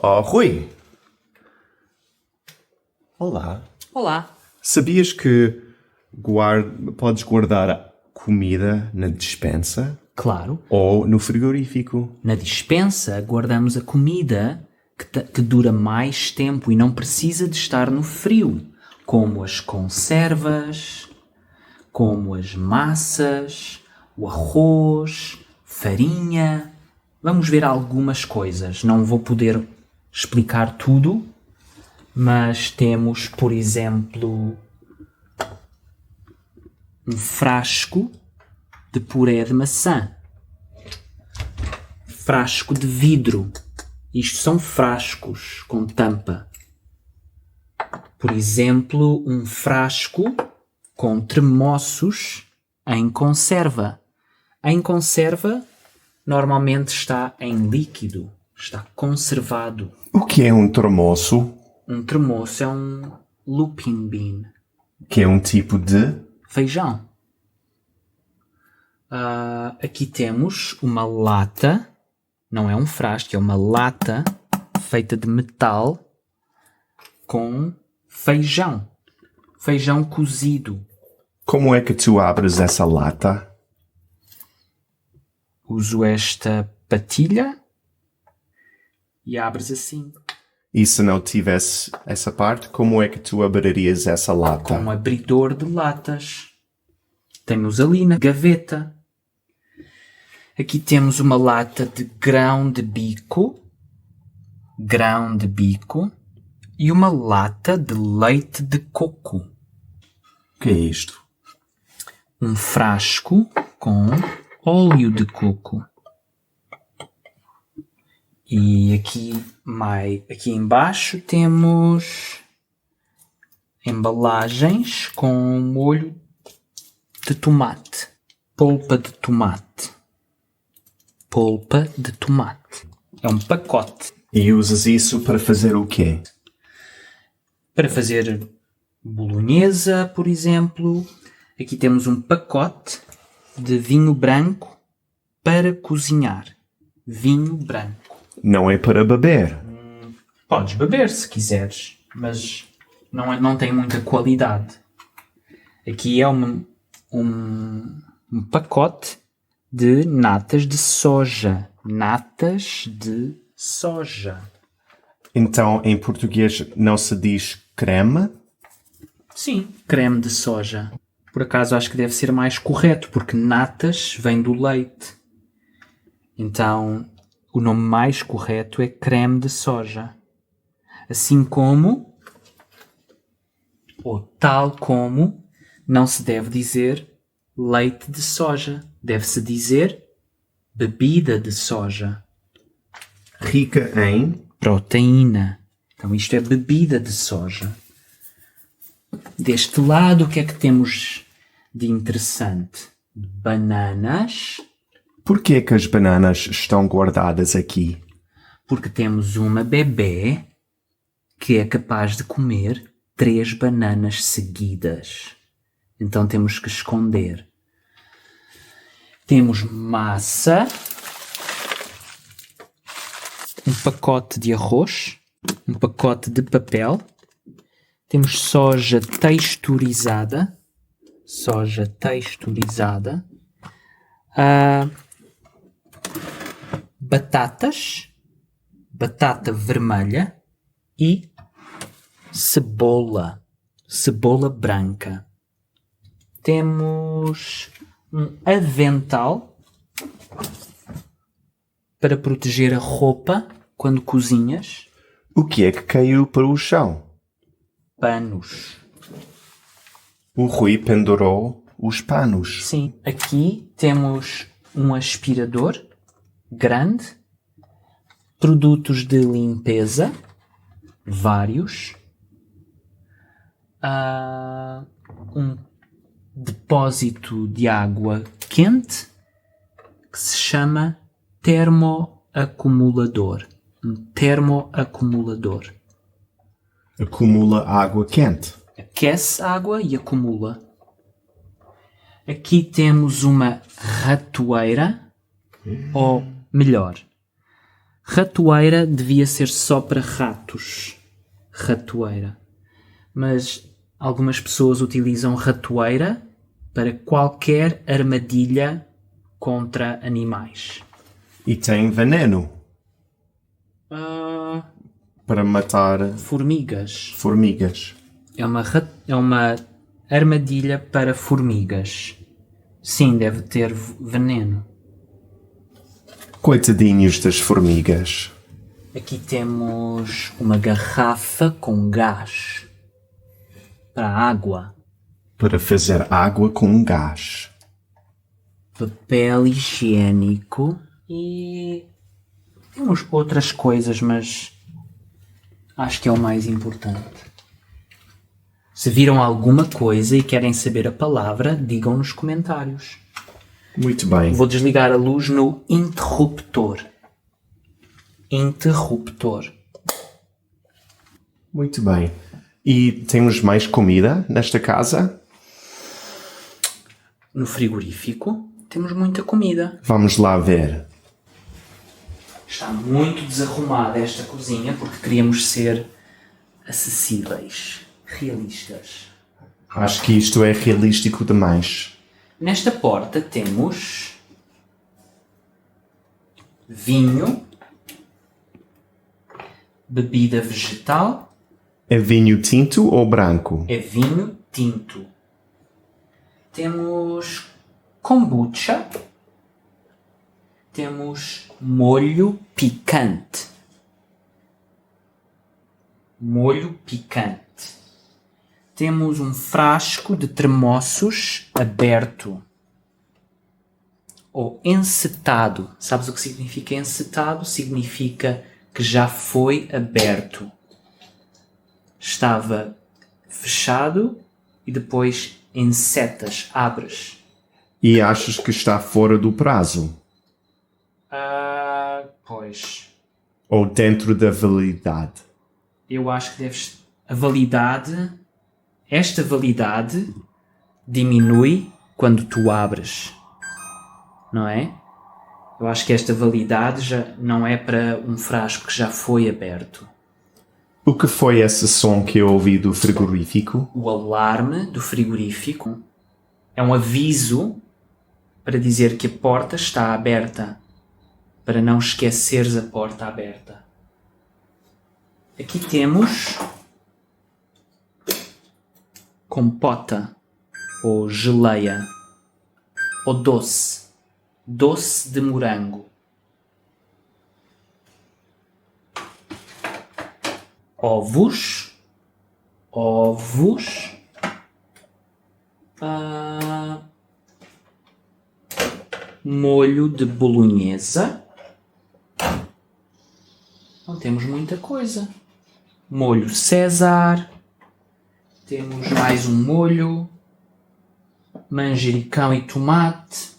Oh, Rui. Olá. Olá. Sabias que podes guardar comida na despensa Claro, ou no frigorífico? na despensa guardamos a comida que dura mais tempo e não precisa de estar no frio, como as conservas, como as massas, o arroz, farinha. Vamos ver algumas coisas. Não vou poder explicar tudo, mas temos, por exemplo, um frasco de puré de maçã. Frasco de vidro. Isto são frascos com tampa. Por exemplo, um frasco com tremoços em conserva. Em conserva, normalmente está em líquido. Está conservado. O que é um termoço? Um tremoço é um looping bean. Que é um tipo de... Feijão. Aqui temos uma lata, não é um frasco, é uma lata feita de metal com feijão. Feijão cozido. Como é que tu abres essa lata? Uso esta patilha e abres assim, E se não tivesse essa parte, como é que tu abririas essa lata? com um abridor de latas. Temos ali na gaveta. Aqui temos uma lata de grão de bico, e uma lata de leite de coco. O que é isto? Um frasco com óleo de coco. E aqui embaixo temos embalagens com molho de tomate. Polpa de tomate. É um pacote. E usas isso para fazer o quê? Para fazer bolonhesa, por exemplo. Aqui temos um pacote de vinho branco para cozinhar. Vinho branco. Não é para beber. Podes beber se quiseres, mas não tem muita qualidade. Aqui é um pacote de natas de soja. Então, em português, não se diz creme? Sim, creme de soja. Por acaso acho que deve ser mais correto, porque natas vem do leite. Então, o nome mais correto é creme de soja. Assim como, ou tal como, não se deve dizer leite de soja. Deve-se dizer bebida de soja. Rica em... Proteína. Então isto é bebida de soja. Deste lado, o que é que temos de interessante? Bananas. Por que as bananas estão guardadas aqui? Porque temos uma bebê que é capaz de comer 3 bananas seguidas. Então temos que esconder. Temos massa. Um pacote de arroz. Um pacote de papel. Temos soja texturizada. Batatas. Batata vermelha. E cebola. Cebola branca. Temos um avental para proteger a roupa quando cozinhas. O que é que caiu para o chão? Panos. O Rui pendurou os panos. Sim. Aqui temos um aspirador grande. Produtos de limpeza. Vários. Um depósito de água quente que se chama termoacumulador. Um termoacumulador. Acumula água quente. Aquece a água e acumula. Aqui temos uma ratoeira, ou melhor, Ratoeira devia ser só para ratos. Ratoeira. Mas algumas pessoas utilizam ratoeira para qualquer armadilha contra animais. E tem veneno para matar Formigas. formigas. É uma armadilha para formigas. Sim, deve ter veneno. Coitadinhos das formigas. Aqui temos uma garrafa com gás para água. Para fazer água com gás. Papel higiênico e temos outras coisas, mas acho que é o mais importante. Se viram alguma coisa e querem saber a palavra, digam nos comentários. Muito bem. Vou desligar a luz no interruptor. Interruptor. Muito bem. E temos mais comida nesta casa? No frigorífico temos muita comida. Vamos lá ver. Está muito desarrumada esta cozinha porque queríamos ser acessíveis, realistas. Acho que isto é realístico demais. Nesta porta temos vinho, bebida vegetal, É vinho tinto ou branco? é vinho tinto. Temos kombucha, temos molho picante. Molho picante. Temos um frasco de termossos aberto. Ou encetado. Sabes o que significa encetado? Significa que já foi aberto. Estava fechado e depois encetas, abres. E achas que está fora do prazo? Pois. Ou dentro da validade? Eu acho que deves... A validade... Esta validade diminui quando tu abres. Não é? Eu acho que esta validade já não é para um frasco que já foi aberto. O que foi esse som que eu ouvi do frigorífico? O alarme do frigorífico é um aviso para dizer que a porta está aberta. Para não esqueceres a porta aberta. Aqui temos compota ou geleia ou doce. Doce de morango. Ovos. Ovos. Molho de bolonhesa. Não temos muita coisa. Molho César. Temos mais um molho. Manjericão e tomate.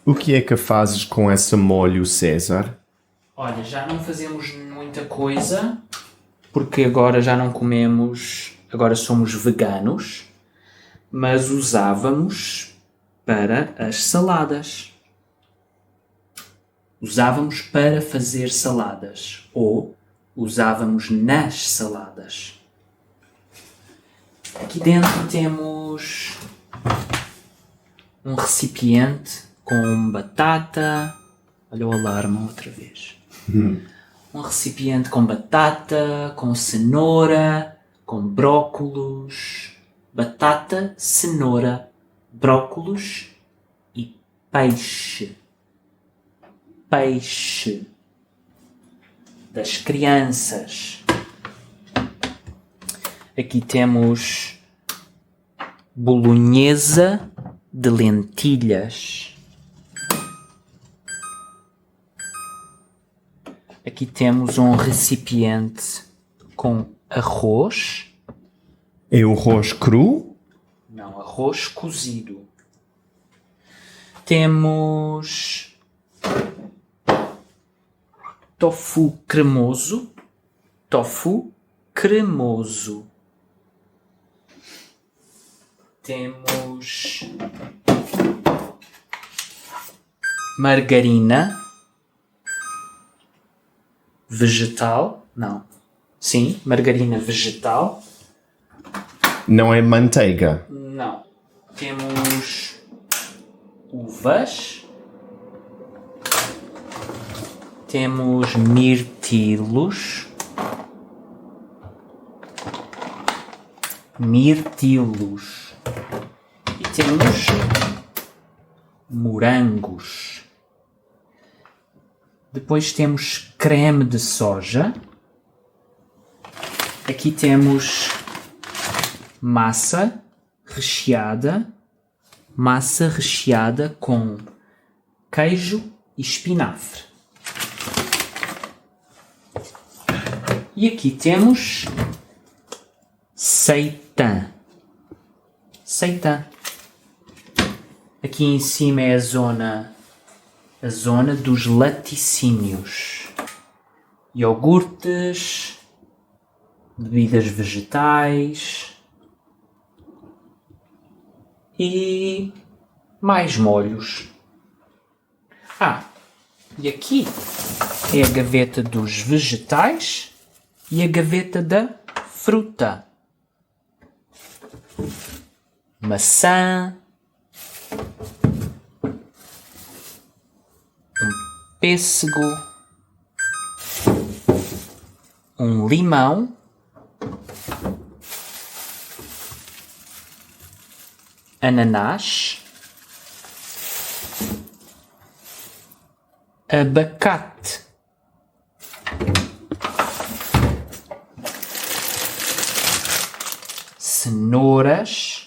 O que é que fazes com esse molho César? Olha, já não fazemos muita coisa, porque agora já não comemos, agora somos veganos, mas usávamos para as saladas. Usávamos para fazer saladas, ou usávamos nas saladas. Aqui dentro temos um recipiente com batata. Olha o alarme outra vez. Um recipiente com batata, com cenoura, com brócolos. Batata, cenoura, brócolos e peixe. Peixe. Das crianças. Aqui temos bolonhesa de lentilhas. Aqui temos um recipiente com arroz. É o arroz cru? Não, arroz cozido. Temos tofu cremoso. Tofu cremoso. Temos margarina. vegetal. Não. Sim, margarina vegetal. Não é manteiga. Não. Temos uvas. Temos mirtilos. Mirtilos. E temos morangos. Depois temos creme de soja. Aqui temos massa recheada com queijo e espinafre. E aqui temos seitã. Seitã. Aqui em cima é a zona dos laticínios. Iogurtes, bebidas vegetais e mais molhos. E aqui é a gaveta dos vegetais e a gaveta da fruta. Maçã, pêssego, um limão, ananás, abacate, cenouras.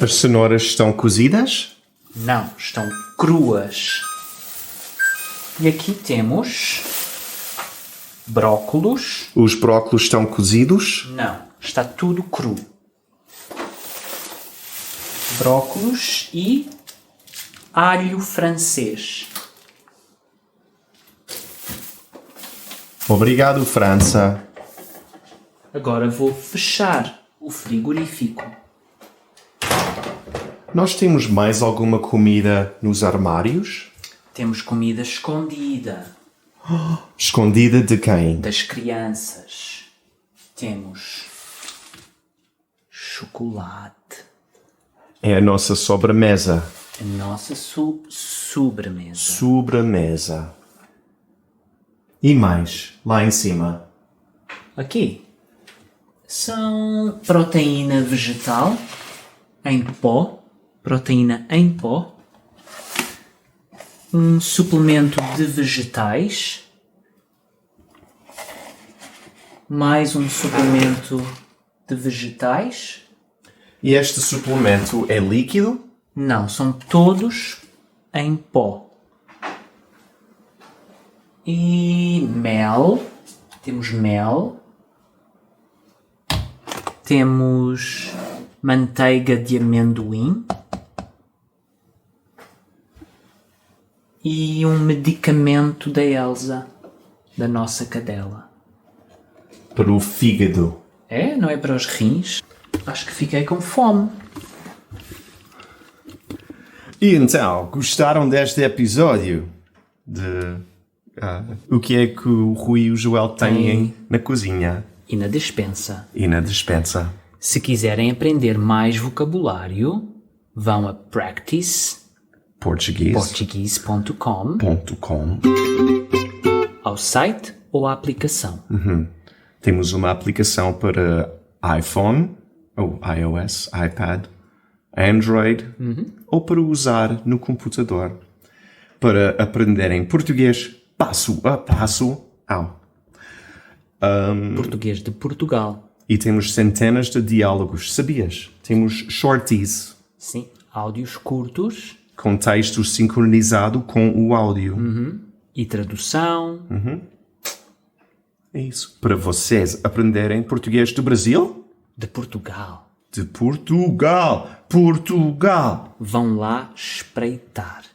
As cenouras estão cozidas? Não, estão cruas. E aqui temos brócolos. Os brócolos estão cozidos? Não, está tudo cru. Brócolos e alho francês. Obrigado, França. Agora vou fechar o frigorífico. Nós temos mais alguma comida nos armários? Temos comida escondida. Escondida de quem? Das crianças. Temos chocolate. É a nossa sobremesa. A nossa sobremesa. Sobremesa. E mais, lá em cima? Aqui são proteína vegetal em pó. Proteína em pó. Um suplemento de vegetais. Mais um suplemento de vegetais. E este suplemento é líquido? Não, são todos em pó. E mel. Temos mel. Temos manteiga de amendoim. E um medicamento da Elsa, da nossa cadela. Para o fígado. É? Não é para os rins? Acho que fiquei com fome. E então, gostaram deste episódio? O que é que o Rui e o Joel têm na cozinha? E na despensa. E na despensa. Se quiserem aprender mais vocabulário, vão a practiceportuguese.com ao site ou à aplicação. Temos uma aplicação para iPhone, ou iOS, iPad, Android, ou para usar no computador, para aprenderem português passo a passo. Português de Portugal. E temos centenas de diálogos, sabias? Temos shorties. Sim, áudios curtos. Com texto sincronizado com o áudio. E tradução. É isso. Para vocês aprenderem português do Brasil? De Portugal. De Portugal. Portugal. Vão lá espreitar.